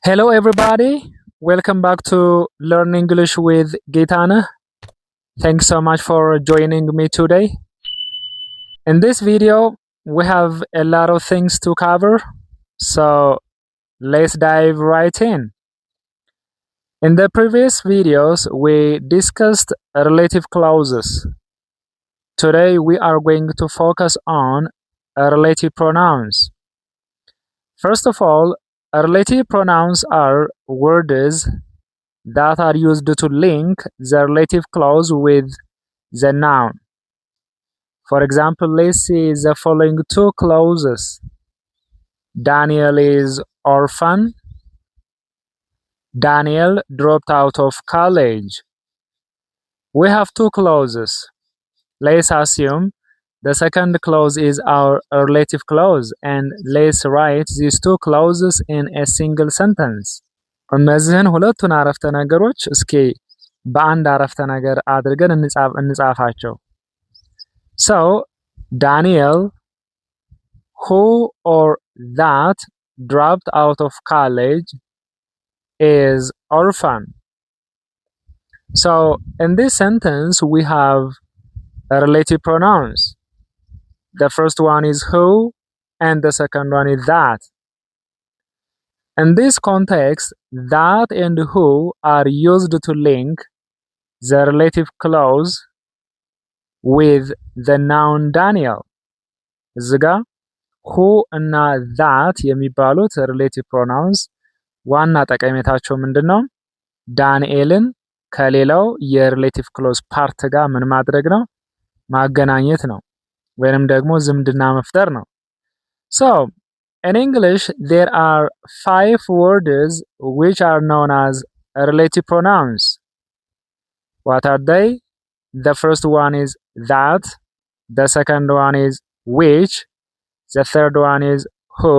Hello, everybody. Welcome back to Learn English with Gaetana. Thanks so much for joining me today. In this video, we have a lot of things to cover, so let's dive right in. In the previous videos, we discussed relative clauses. Today, we are going to focus on relative pronouns. First of all, relative pronouns are words that are used to link the relative clause with the noun. For example, let's see the following two clauses. Daniel is orphan. Daniel dropped out of college. We have two clauses. Let's assume the second clause is our relative clause, and let's write these two clauses in a single sentence. እነዚህን ሁለቱን አረፍተ ነገሮች እስኪ በአንድ አረፍተ ነገር አድርገን እንጻፋቸው። So, Daniel, who or that dropped out of college, is orphan. So, in this sentence, we have relative pronouns. The first one is who, and the second one is that. In this context, that and who are used to link the relative clause with the noun Daniel. እዚህ ጋ who እና that የሚባሉት relative pronouns ዋና ጠቀሜታቸው ምንድነው? ዳንኤልን ከሌላው የሪሌቲቭ ክሎዝ ፓርት ጋር ምን ማድረግ ነው? ማገናኘት ነው፣ ወይንም ደግሞ ዝምድና መፍጠር ነው። So, in English, there are 5 words which are known as relative pronouns. What are they? The first one is that, the second one is which, the third one is who,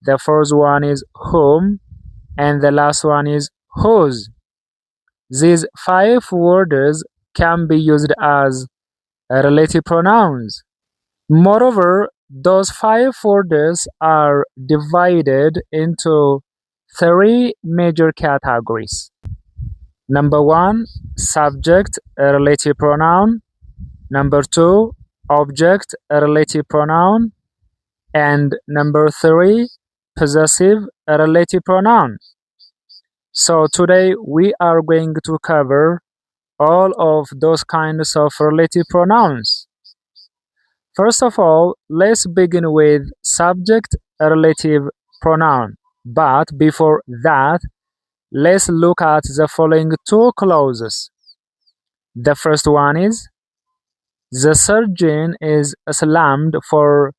the fourth one is whom, and the last one is whose. These 5 words can be used as relative pronouns. Moreover, those 5 words are divided into 3 major categories. Number 1, subject relative pronoun. Number 2, object relative pronoun. And number 3, possessive relative pronoun. So today we are going to cover all of those kinds of relative pronouns. First of all, let's begin with subject relative pronoun. But before that, let's look at the following two clauses. The first one is, the surgeon is slammed for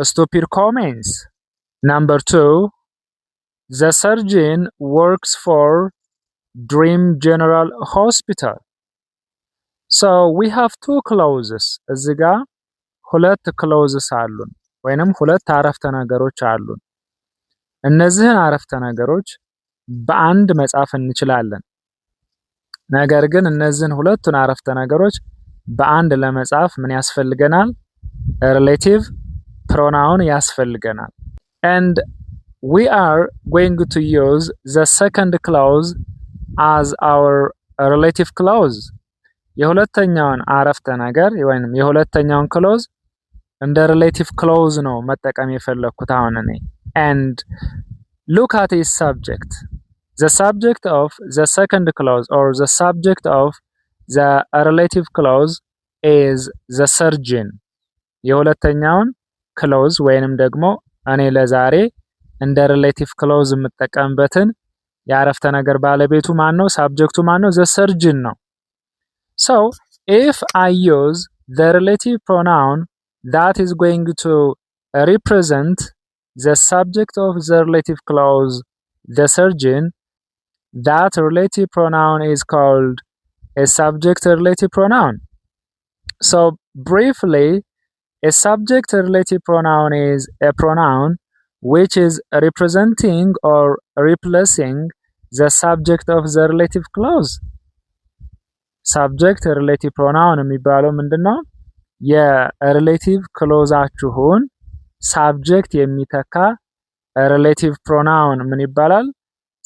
stupid comments. Number 2, the surgeon works for Dream General Hospital. So we have two clauses. እዚህ ጋ ሁለት clauses አሉን ወይንም ሁለት አረፍተ ነገሮች አሉን። እነዚህን አረፍተ ነገሮች በአንድ መጻፍ እንችላለን። ነገር ግን እነዚህን ሁለቱን አረፍተ ነገሮች በአንድ ለመጻፍ ምን ያስፈልገናል? relative pronoun ያስፈልገናል. And we are going to use the second clause as our relative clause. የሁለተኛውን አረፍተ ነገር ወይንም የሁለተኛውን ክሎዝ እንደ relative clause ነው መጠቀም የፈለኩት አሁን እኔ። And look at its subject. The subject of the second clause or the subject of the relative clause is the surgeon. የሁለተኛውን ክሎዝ ወይንም ደግሞ እኔ ለዛሬ እንደ relative clause የምጠቀምበትን የአረፍተ ነገር ባለቤቱ ማን ነው? ሳብጀክቱ ማን ነው? the surgeon ነው። So, if I use the relative pronoun that is going to represent the subject of the relative clause, the surgeon, that relative pronoun is called a subject relative pronoun. So, briefly, a subject relative pronoun is a pronoun which is representing or replacing the subject of the relative clause. Subject relative pronoun የሚባለው ምንድነው? የሪሌቲቭ ክሎዛችሁን ሳብጀክት የሚተካ relative pronoun ምን ይባላል?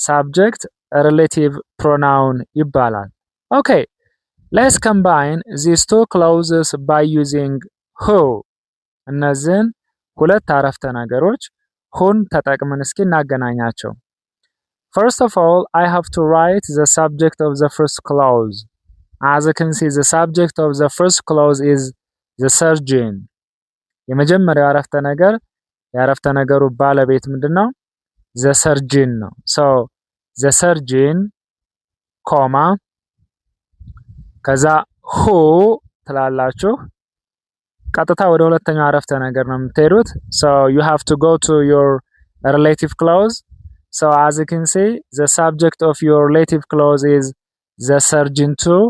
subject relative pronoun ይባላል። Okay, let's combine these two clauses by using who. እነዚህን ሁለት አረፍተ ነገሮች ሁን ተጠቅመን እስኪ እናገናኛቸው። First of all, I have to write the subject of the first clause. As you can see, the subject of the first clause is the surgeon. የመጀመሪያው አረፍተ ነገር የአረፍተ ነገሩ ባለቤት ምንድነው? The surgeon ነው። So, the surgeon, comma, ከዛ who ትላላችሁ ቀጥታ ወደ ሁለተኛው አረፍተ ነገር ነው የምትሄዱት። So, you have to go to your relative clause. So, as you can see, the subject of your relative clause is the surgeon too.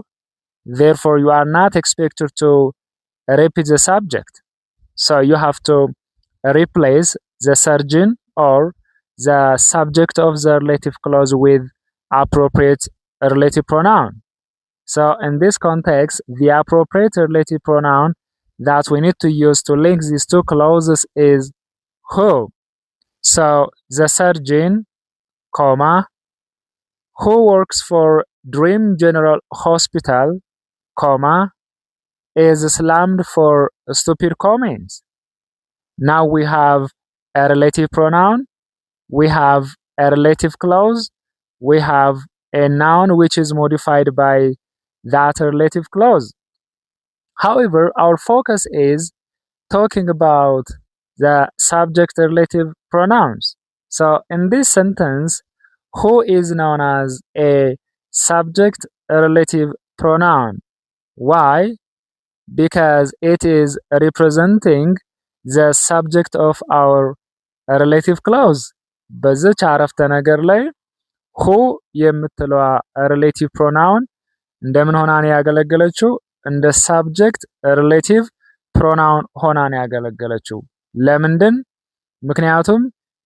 Therefore, you are not expected to repeat the subject. So, you have to replace the surgeon or the subject of the relative clause with appropriate relative pronoun. So, in this context, the appropriate relative pronoun that we need to use to link these two clauses is who. So, the surgeon, comma, who works for Dream General Hospital, comma, is slammed for stupid comments. Now we have a relative pronoun, we have a relative clause, we have a noun which is modified by that relative clause. However, our focus is talking about the subject relative pronouns. So in this sentence, who is known as a subject relative pronoun. Why? Because it is representing the subject of our relative clause. በዚች አረፍተ ነገር ላይ who የምትለዋ relative pronoun እንደምን ሆና ነው ያገለገለችው? እንደ subject relative pronoun ሆና ነው ያገለገለችው። ለምንድን? ምክንያቱም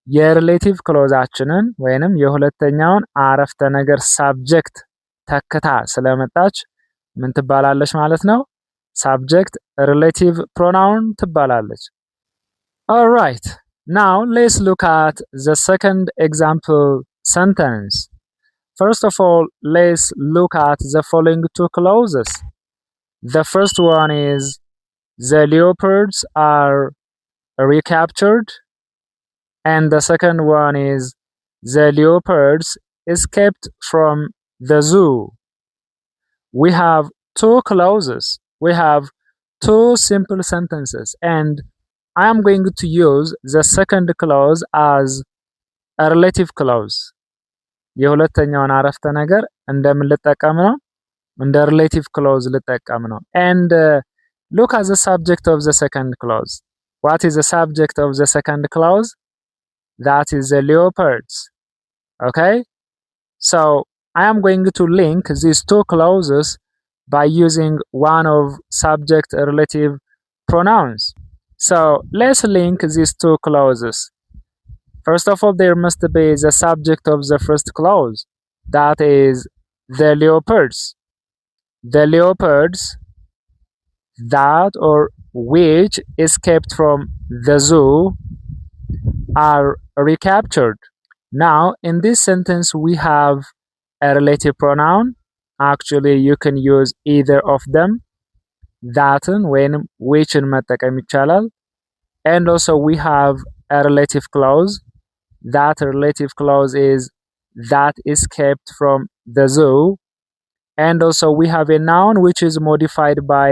የሪሌቲቭ ክሎዛችንን ወይንም የሁለተኛውን አረፍተ ነገር subject ተክታ ስለመጣች ምን ትባላለች ማለት ነው? Subject relative pronoun ትባላለች። Alright, now let's look at the second example sentence. First of all, let's look at the following two clauses. The first one is the leopards are recaptured, and the second one is the leopards escaped from the zoo. We have two clauses. We have two simple sentences, and I am going to use the second clause as a relative clause. የሁለተኛውን አረፍተ ነገር እንደምን ልጠቀም ነው? እንደ relative clause ልጠቀም ነው። And look at the subject of the second clause. What is the subject of the second clause? That is the leopards. Okay? So, I am going to link these two clauses by using one of subject relative pronouns. So, let's link these two clauses. First of all, there must be the subject of the first clause. That is the leopards. The leopards that or which escaped from the zoo are recaptured. Now, in this sentence, we have a relative pronoun. Actually, you can use either of them. Thatን ወይንም whichን መጠቀም ይቻላል. And also we have a relative clause. That relative clause is that escaped from the zoo. And also we have a noun which is modified by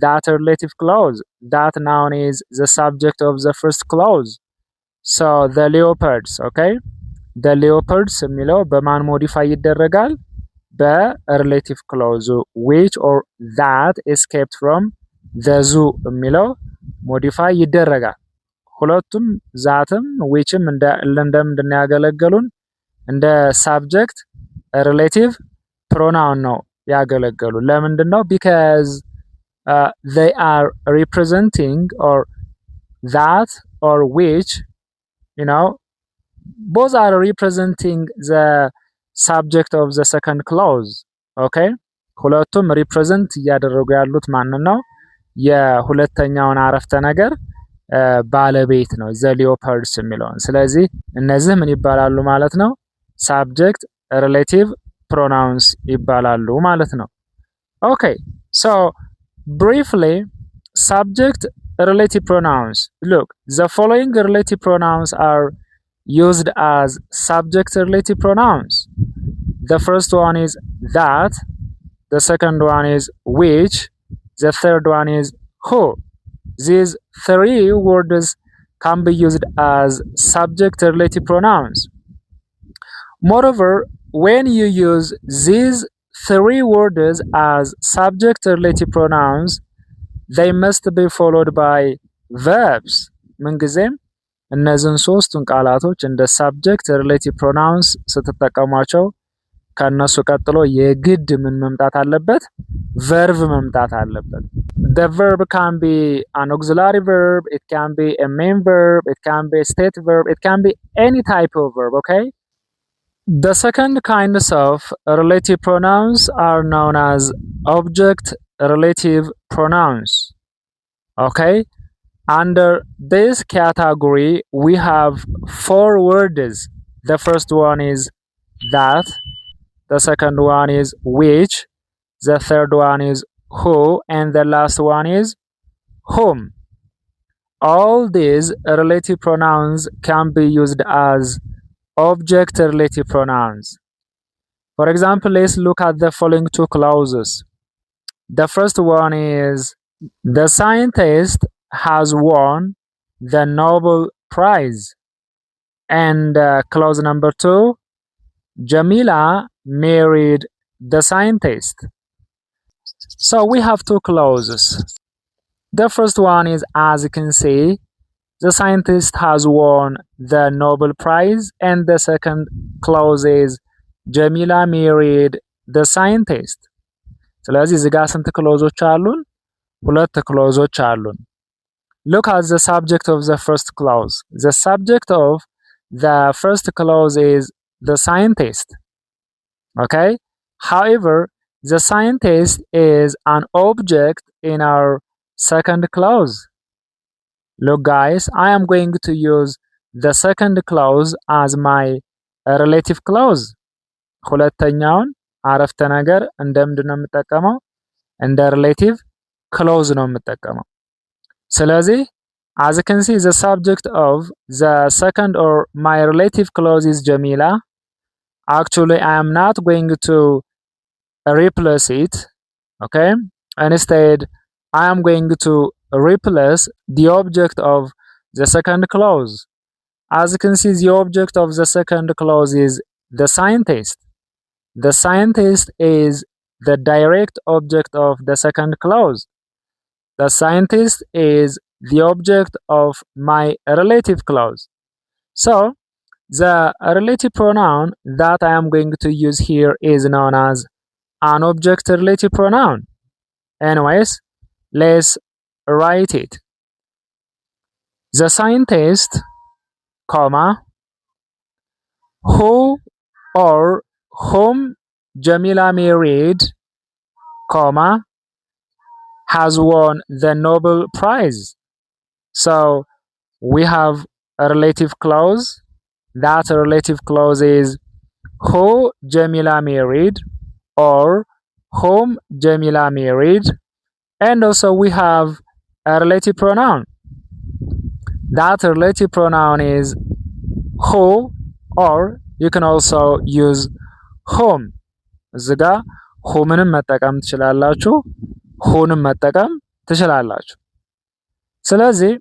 that relative clause. That noun is the subject of the first clause. So the leopards, okay? The leopards የሚለው በማን ሞዲፋይ ይደረጋል? በሪሌቲቭ ክሎዝ which or that escaped from the zoo የሚለው ሞዲፋይ ይደረጋል። ሁለቱም ዛትም whichም እንደምንድን ያገለገሉን እንደ subject relative pronoun ነው ያገለገሉ። ለምንድን ነው? Because they are representing or that or which, you know, both are representing the subject of the second clause. Okay? ሁለቱም represent እያደረጉ ያሉት ማንን ነው? የሁለተኛውን አረፍተ ነገር ባለቤት ነው the leopards የሚለውን። ስለዚህ እነዚህ ምን ይባላሉ ማለት ነው? subject relative pronouns ይባላሉ ማለት ነው። Okay, so briefly, subject relative pronouns. Look, the following relative pronouns are used as subject relative pronouns. The first one is that, the second one is which, the third one is who. These three words can be used as subject relative pronouns. Moreover, when you use these three words as subject relative pronouns, they must be followed by verbs. ምንጊዜም እነዚህን ሶስቱን ቃላቶች እንደ subject relative pronouns ስትጠቀሟቸው ከነሱ ቀጥሎ የግድ ምን መምጣት አለበት? verb መምጣት አለበት። The verb can be an auxiliary verb, it can be a main verb, it can be a state verb, it can be any type of verb, okay? The second kinds of relative pronouns are known as object relative pronouns. Okay? Under this category, we have four words. The first one is that, the second one is which, the third one is who, and the last one is whom. All these relative pronouns can be used as object relative pronouns. For example, let's look at the following two clauses. The first one is the scientist has won the Nobel Prize. And clause number 2, Jamila married the scientist. So we have two clauses. The first one is, as you can see, the scientist has won the Nobel Prize, and the second clause is Jamila married the scientist. ስለዚህ እዚህ ጋር ስንት ክሎዞች አሉን? ሁለት ክሎዞች አሉን። Look at the subject of the first clause. The subject of the first clause is the scientist. Okay? However, the scientist is an object in our second clause. Look guys, I am going to use the second clause as my relative clause. ሁለተኛውን አረፍተ ነገር እንደምንድን ነው የምጠቀመው? እንደ relative clause ነው የምጠቀመው። ስለዚህ as you can see, the subject of the second or my relative clause is Jamila. Actually, I am not going to replace it, okay? Instead, I am going to replace the object of the second clause. As you can see, the object of the second clause is the scientist. The scientist is the direct object of the second clause. The scientist is the object of my relative clause. So, the relative pronoun that I am going to use here is known as an object relative pronoun. Anyways, let's write it. The scientist, comma, who or whom Jamila married, comma, has won the Nobel Prize. So we have a relative clause. That relative clause is who Jamila married or whom Jamila married. And also we have a relative pronoun. That relative pronoun is who, or you can also use whom. እዚህ ጋ whomንም መጠቀም ትችላላችሁ፣ whoንም መጠቀም ትችላላችሁ። ስለዚህ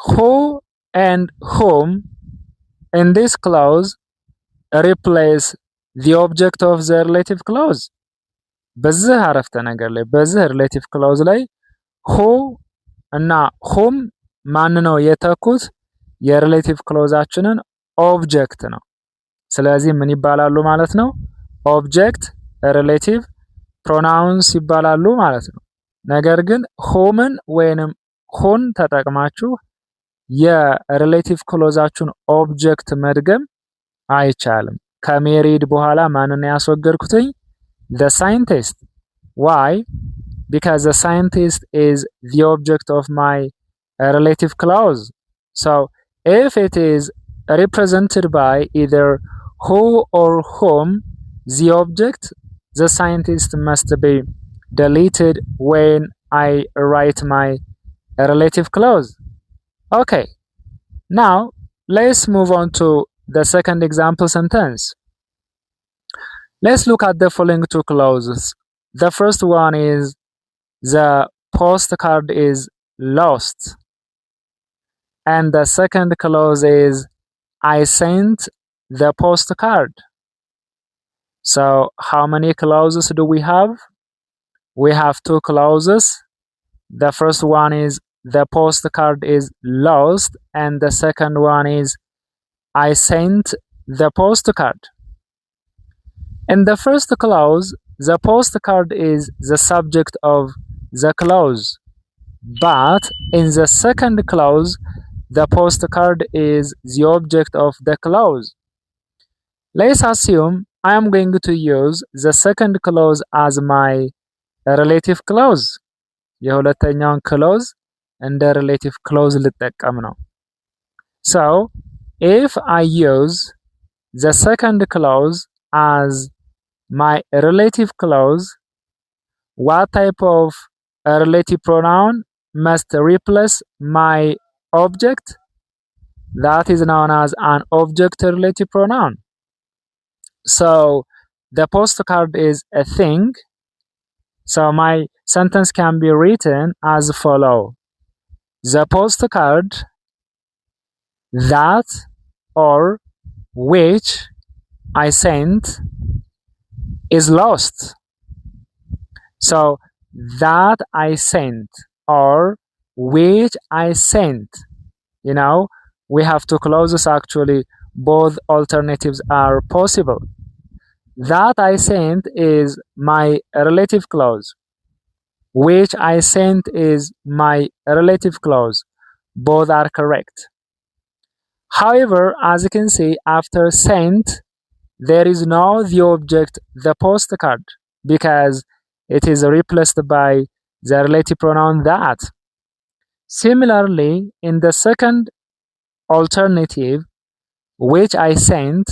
who and whom in this clause replace the object of the relative clause. በዚህ አረፍተ ነገር ላይ በዚህ relative clause ላይ who እና whom ማን ነው የተኩት? የሪሌቲቭ ክሎዛችንን ኦብጀክት ነው። ስለዚህ ምን ይባላሉ ማለት ነው? ኦብጀክት ሪሌቲቭ ፕሮናውንስ ይባላሉ ማለት ነው። ነገር ግን whomን ወይንም whon ተጠቅማችሁ የሪሌቲቭ ክሎዛችሁን ኦብጀክት መድገም አይቻልም። ከሜሪድ በኋላ ማንን ያስወገድኩትኝ? the scientist. Why? Because the scientist is the object of my relative clause. So if it is represented by either who or whom, the object, the scientist must be deleted when I write my relative clause. Okay, now let's move on to the second example sentence. Let's look at the following two clauses. The first one is the postcard is lost. And the second clause is I sent the postcard. So how many clauses do we have? We have two clauses. The first one is the postcard is lost, and the second one is I sent the postcard. In the first clause, the postcard is the subject of the clause, but in the second clause, the postcard is the object of the clause. Let's assume I am going to use the second clause as my relative clause. የሁለተኛውን clause እንደ relative clause ልጠቀም ነው። So, if I use the second clause as my relative clause, what type of relative pronoun must replace my object? That is known as an object relative pronoun. So the postcard is a thing. So my sentence can be written as follow. The postcard that or which I sent is lost. So that I sent or which I sent. We have two clauses actually. Both alternatives are possible. That I sent is my relative clause. Which I sent is my relative clause. Both are correct. However, as you can see, after sent, there is now the object, the postcard, because it is replaced by the relative pronoun that. Similarly, in the second alternative, which I sent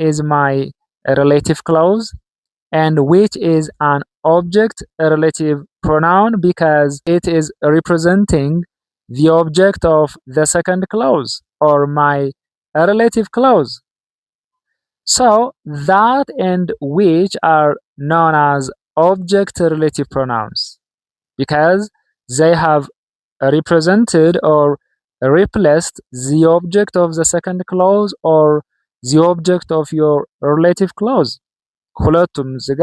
is my relative clause, and which is an object relative pronoun because it is representing the object of the second clause or my relative clause. So that and which are known as object relative pronouns because they have represented or replaced the object of the second clause or the object of your relative clause. ሁለቱም እዚጋ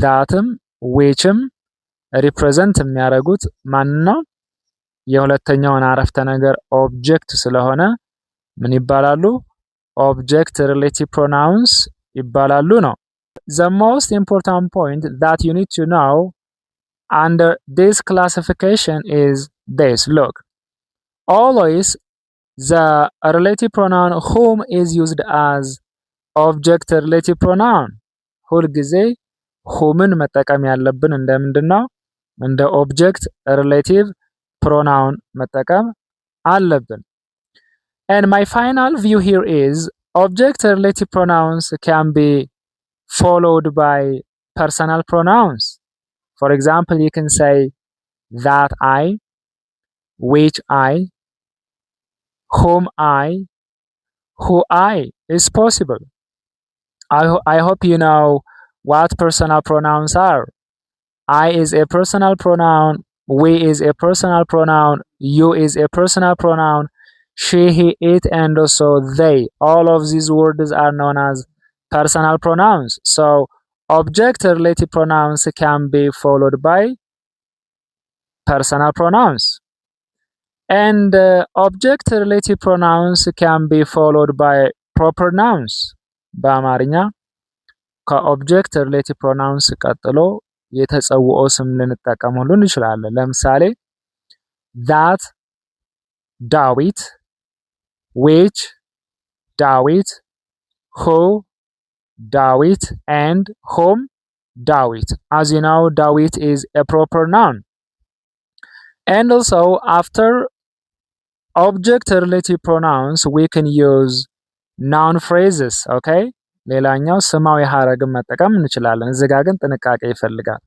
ዛትም ዊችም ሪፕሬዘንት የሚያደርጉት ማን ነው? የሁለተኛውን አረፍተ ነገር ኦብጀክት ስለሆነ ምን ይባላሉ? ኦብጀክት ሪሌቲቭ ፕሮናውንስ ይባላሉ ነው። The most important point that you need to know under this classification is this. Look, always the relative pronoun whom is used as object relative pronoun. ሁልጊዜ whomን መጠቀም ያለብን እንደምንድነው? እንደ object relative pronoun መጠቀም አለብን. And my final view here is object relative pronouns can be followed by personal pronouns. For example, you can say that I, which I, whom I, who I is possible. I hope you know what personal pronouns are. I is a personal pronoun, we is a personal pronoun, you is a personal pronoun, she, he, it, and also they. All of these words are known as personal pronouns. So object relative pronouns can be followed by personal pronouns. And object relative pronouns can be followed by proper nouns. በአማርኛ ከኦብጀክት ሪሌቲቭ ፕሮናውንስ ቀጥሎ የተጸውኦ ስም ልንጠቀም ሁሉ እንችላለን። ለምሳሌ that ዳዊት፣ which ዳዊት፣ who ዳዊት, and whom ዳዊት. As you know, ዳዊት is a proper noun. And also after object relative pronouns we can use noun phrases okay ሌላኛው ስማዊ ሐረግን መጠቀም እንችላለን እዚህ ጋር ግን ጥንቃቄ ይፈልጋል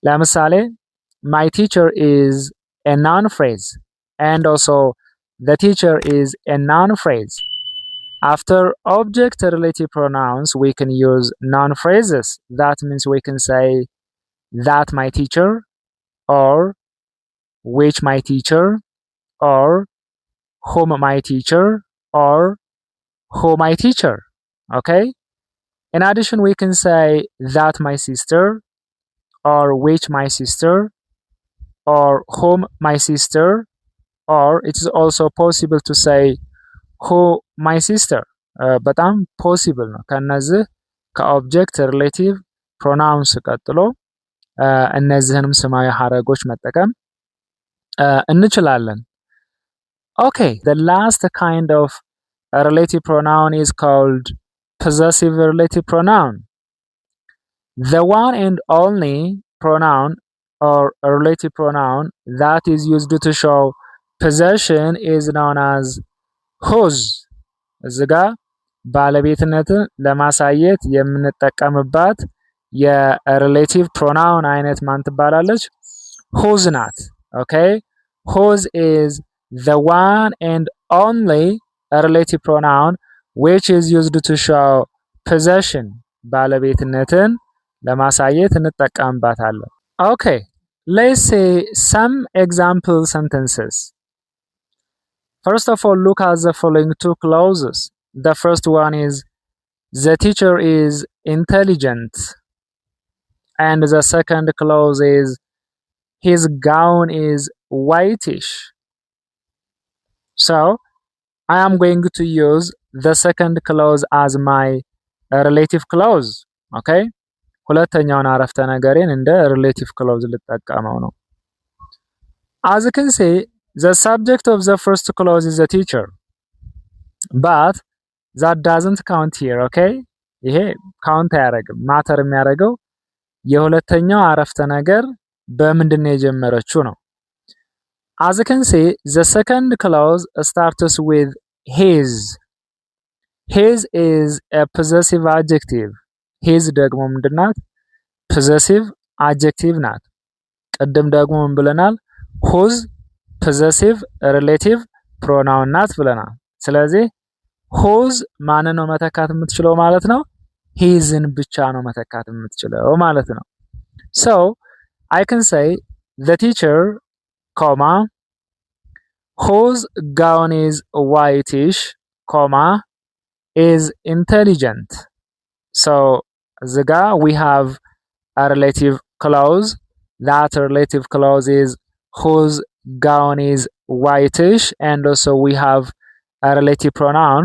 ለምሳሌ my teacher is a noun phrase and also the teacher is a noun phrase after object relative pronouns we can use noun phrases that means we can say that my teacher or which my teacher or whom my teacher or who my teacher okay in addition we can say that my sister or which my sister or whom my sister or it is also possible to say who my sister በጣም possible ነው ከነዚህ ከኦብጀክት ሪሌቲቭ ፕሮናውንስ ቀጥሎ እነዚህንም ስማዊ ሐረጎች መጠቀም እንችላለን okay the last kind of a relative pronoun is called possessive relative pronoun the one and only pronoun or a relative pronoun that is used to show possession is known as whose እዚህ ጋር ባለቤትነትን ለማሳየት የምንጠቀምባት የሪሌቲቭ ፕሮናውን አይነት ማን ትባላለች whose ናት okay whose is the one and only a relative pronoun which is used to show possession ባለቤትነትን ለማሳየት እንጠቀምባታለን okay let's say some example sentences first of all look at the following two clauses the first one is the teacher is intelligent and the second clause is his gown is whitish so I am going to use the second clause as my relative clause okay ሁለተኛውን አረፍተ ነገርን እንደ relative clause ልጠቀመው ነው as you can see the subject of the first clause is the teacher but that doesn't count here okay ይሄ ካውንት አያደርግም ማተር የሚያደርገው የሁለተኛው አረፍተ ነገር በምንድን ነው የጀመረችው ነው as you can see the second clause starts with his is a possessive adjective his ደግሞ ምንድናት possessive adjective ናት ቀደም ደግሞ ምን ብለናል whose possessive relative pronoun ናት ብለናል ስለዚህ whose ማንን ነው መተካት የምትችለው ማለት ነው hisን ብቻ ነው መተካት የምትችለው ማለት ነው so I can say the teacher comma whose gown is whitish comma is intelligent so ziga we have a relative clause that relative clause is whose gown is whitish and also we have a relative pronoun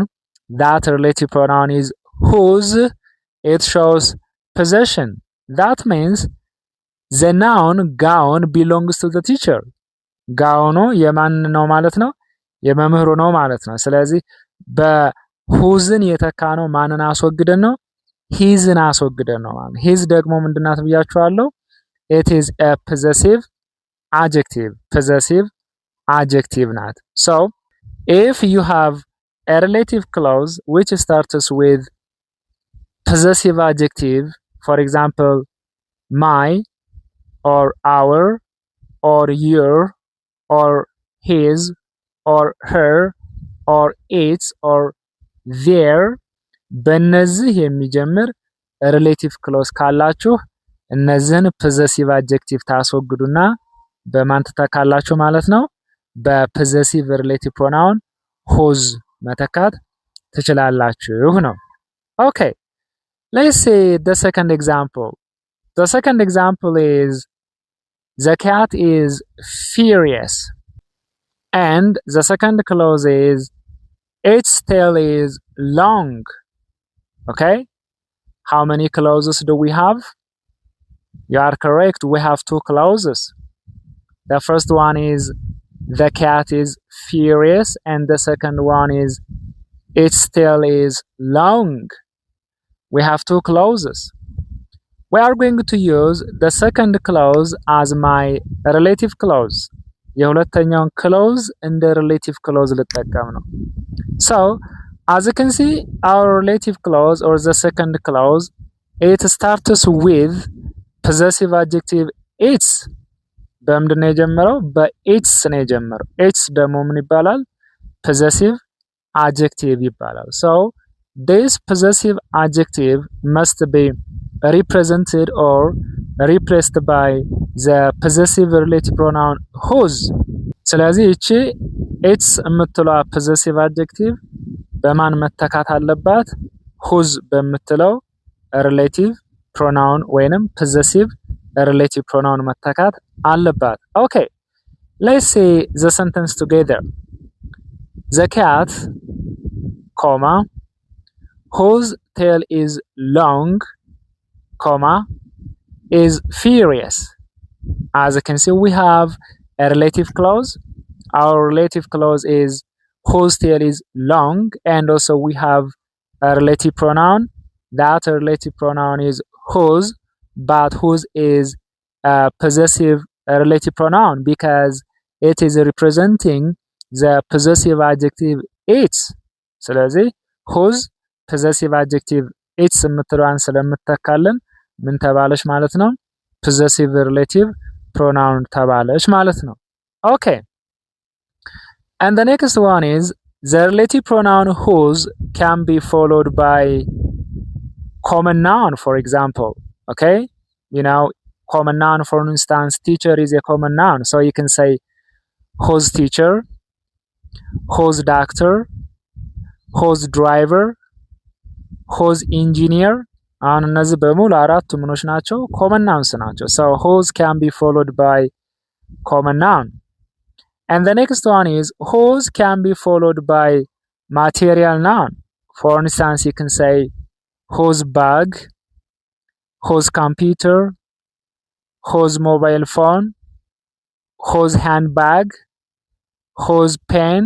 that relative pronoun is whose it shows possession that means the noun gown belongs to the teacher ጋውኑ የማን ነው ማለት ነው የመምህሩ ነው ማለት ነው ስለዚህ በሁዝን የተካነው ማንን አስወግደን ነው ሂዝን አስወግደን ነው ማለት ሂዝ ደግሞ ምንድናት ብያችኋለሁ it is a possessive adjective ናት so if you have a relative clause which starts with possessive adjective for example my or our or your or his or her or its or their በእነዚህ የሚጀምር relative clause ካላችሁ እነዚህን possessive adjective ታስወግዱና በማን ተተካላችሁ ማለት ነው በpossessive relative pronoun whose መተካት ትችላላችሁ ነው okay let's see the second example is the cat is furious and the second clause is its tail is long okay how many clauses do we have you are correct we have two clauses the first one is the cat is furious and the second one is its tail is long we have two clauses we are going to use the second clause as my relative clause የሁለተኛውን clause እንደ relative clause ልጠቀም ነው so As you can see, our relative clause or the second clause, it starts with possessive adjective its. በምንድን ነው የጀመረው? በኢትስ ነው የጀመረው። ኢትስ ደግሞ ምን ይባላል? possessive adjective ይባላል። So this possessive adjective must be represented or replaced by the possessive relative pronoun whose. ስለዚህ እቺ its የምትለዋ possessive adjective በማን መተካት አለባት? whose በምትለው relative pronoun ወይንም possessive relative pronoun መተካት አለባት። Okay, let's say the sentence together. The cat, comma, whose tail is long, comma, is furious. As you can see, we have a relative clause. Our relative clause is whose tail is long, and also we have a relative pronoun. That relative pronoun is whose, but whose is a possessive relative pronoun because it is representing the possessive adjective its. ስለዚህ whose possessive adjective its የምትለዋን ስለምትተካልን ምን ተባለች ማለት ነው? possessive relative pronoun ተባለች ማለት ነው። Okay. And the next one is the relative pronoun whose can be followed by common noun, for example. Okay? You know, common noun, for instance, teacher is a common noun. So you can say whose teacher, whose doctor, whose driver, whose engineer. አሁን እነዚህ በሙሉ አራቱ ምኖች ናቸው? common nouns ናቸው። So whose can be followed by common noun. And the next one is whose can be followed by material noun. For instance, you can say whose bag, whose computer, whose mobile phone, whose handbag, whose pen,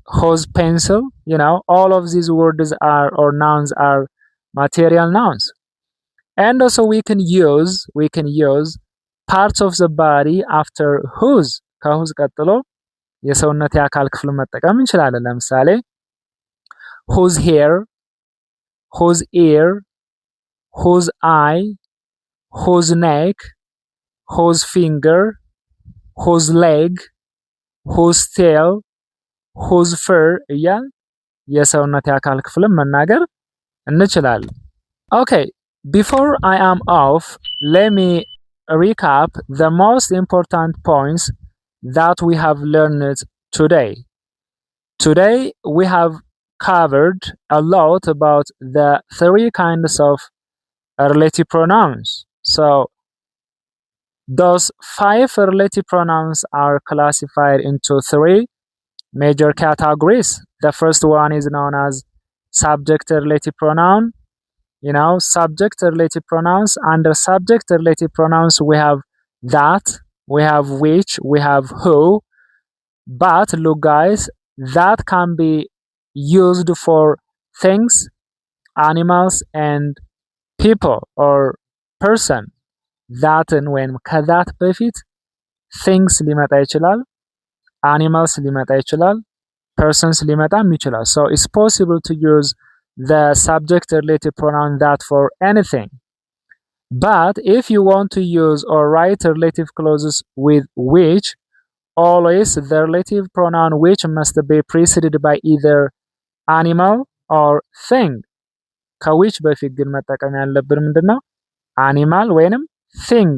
whose pencil. You know, all of these words are or nouns are material nouns. And also we can use parts of the body after whose. ከwhose ቀጥሎ የሰውነት የአካል ክፍል መጠቀም እንችላለን። ለምሳሌ whose hair, whose ear, whose eye, whose neck, whose finger, whose leg, whose tail, whose fur እያል የሰውነት የአካል ክፍልን መናገር እንችላለን። Okay, before I am off, let me recap the most important points that we have learned today. Today we have covered a lot about the three kinds of relative pronouns. So those 5 relative pronouns are classified into 3 major categories. The first one is known as subject relative pronoun. You know, subject relative pronouns. Under subject relative pronouns we have that, we have which, we have who. But look guys, that can be used for things, animals, and people or person. Thatን ወይም ከዛት በፊት things ሊመጣ ይችላል፣ animals ሊመጣ ይችላል፣ persons ሊመጣም ይችላል። So it's possible to use the subject relative pronoun that for anything. But if you want to use or write relative clauses with which, always the relative pronoun which must be preceded by either animal or thing. ከwhich በፊት ግን መጠቀም ያለብን ምንድነው? animal ወይንም thing.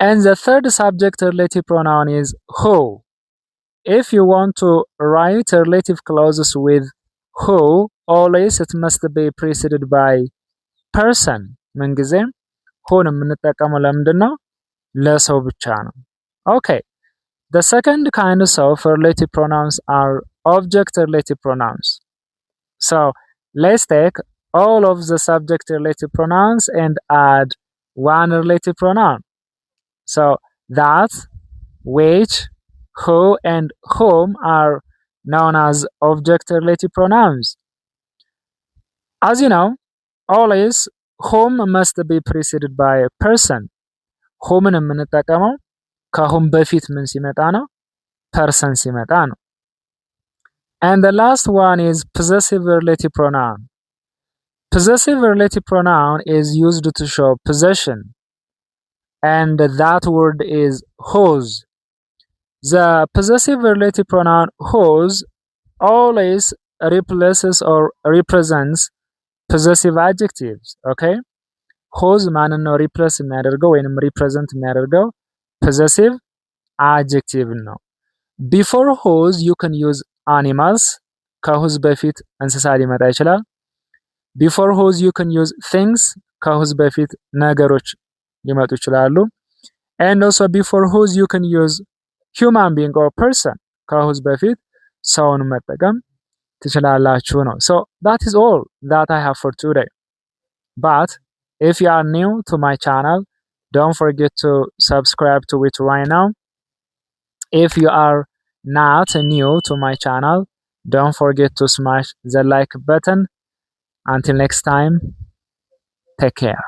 And the third subject relative pronoun is who. If you want to write relative clauses with who, always it must be preceded by person. ምንጊዜም whoን የምንጠቀመው ለምንድነው? ለሰው ብቻ ነው። Okay. The second kind of relative pronouns are object relative pronouns. So let's take all of the subject relative pronouns and add one relative pronoun. So that, which, who, and whom are known as object relative pronouns. As you know, always whom must be preceded by a person. whomን የምንጠቀመው ከwhom በፊት ምን ሲመጣ ነው? person ሲመጣ ነው። And the last one is possessive relative pronoun. Possessive relative pronoun is used to show possession, and that word is whose. The possessive relative pronoun whose always replaces or represents possessive adjectives. Okay, whose ማንን ነው ሪፕሌስ የሚያደርገው ወይንም ሪፕሬዘንት የሚያደርገው? possessive adjective ነው። before whose you can use animals። ከwhose በፊት እንስሳ ሊመጣ ይችላል። before whose you can use things። ከwhose በፊት ነገሮች ሊመጡ ይችላሉ። and also before whose you can use human being or person። ከwhose በፊት ሰውን መጠቀም ትችላላችሁ ነው። so that is all that I have for today. But if you are new to my channel, don't forget to subscribe to it right now. If you are not new to my channel, don't forget to smash the like button. Until next time, take care.